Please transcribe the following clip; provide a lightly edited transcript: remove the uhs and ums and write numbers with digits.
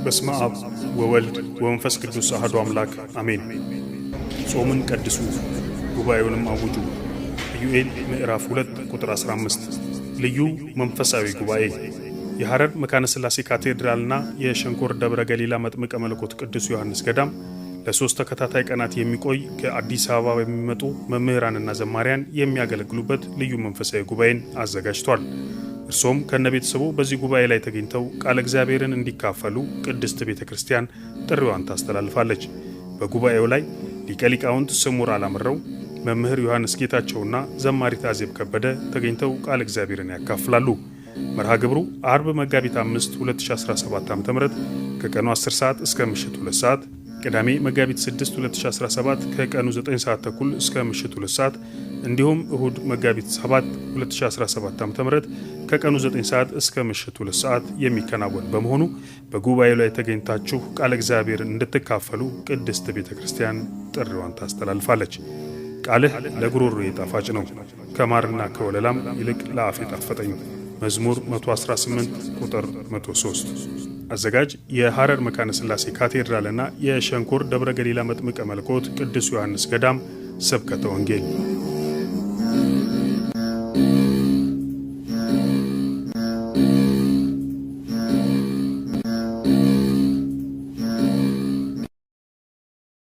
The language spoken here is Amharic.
በስመ አብ ወወልድ ወመንፈስ ቅዱስ አሐዱ አምላክ አሜን። ጾምን ቀድሱ ጉባኤውንም አውጁ። ኢዩኤል ምዕራፍ 2 ቁጥር 15። ልዩ መንፈሳዊ ጉባኤ የሐረር መካነ ሥላሴ ካቴድራልና የሸንኮር ደብረ ገሊላ መጥምቀ መለኮት ቅዱስ ዮሐንስ ገዳም ለ3 ተከታታይ ቀናት የሚቆይ ከአዲስ አበባ የሚመጡ መምህራንና ዘማሪያን የሚያገለግሉበት ልዩ መንፈሳዊ ጉባኤን አዘጋጅቷል። እርሶም ከነቤተሰቡ በዚህ ጉባኤ ላይ ተገኝተው ቃለ እግዚአብሔርን እንዲካፈሉ ቅድስት ቤተ ክርስቲያን ጥሪዋን ታስተላልፋለች። በጉባኤው ላይ ሊቀ ሊቃውንት ስሙር አላምረው፣ መምህር ዮሐንስ ጌታቸውና ዘማሪት አዜብ ከበደ ተገኝተው ቃለ እግዚአብሔርን ያካፍላሉ። መርሃ ግብሩ አርብ መጋቢት 5 2017 ዓ.ም ከቀኑ 10 ሰዓት እስከ ምሽት 2 ሰዓት፣ ቅዳሜ መጋቢት 6 2017 ከቀኑ 9 ሰዓት ተኩል እስከ ምሽት 2 ሰዓት እንዲሁም እሁድ መጋቢት 7 2017 ዓ.ም ከቀኑ 9 ሰዓት እስከ ምሽት 2 ሰዓት የሚከናወን በመሆኑ በጉባኤው ላይ ተገኝታችሁ ቃለ እግዚአብሔርን እንድትካፈሉ ቅድስት ቤተ ክርስቲያን ጥሪዋን ታስተላልፋለች። ቃልህ ለጉሮሮዬ ጣፋጭ ነው፣ ከማርና ከወለላም ይልቅ ለአፌ ጣፈጠኝ። መዝሙር 118 ቁጥር 103። አዘጋጅ የሐረር መካነ ሥላሴ ካቴድራልና የሸንኮር ደብረ ገሊላ መጥምቀ መለኮት ቅዱስ ዮሐንስ ገዳም ስብከተ ወንጌል።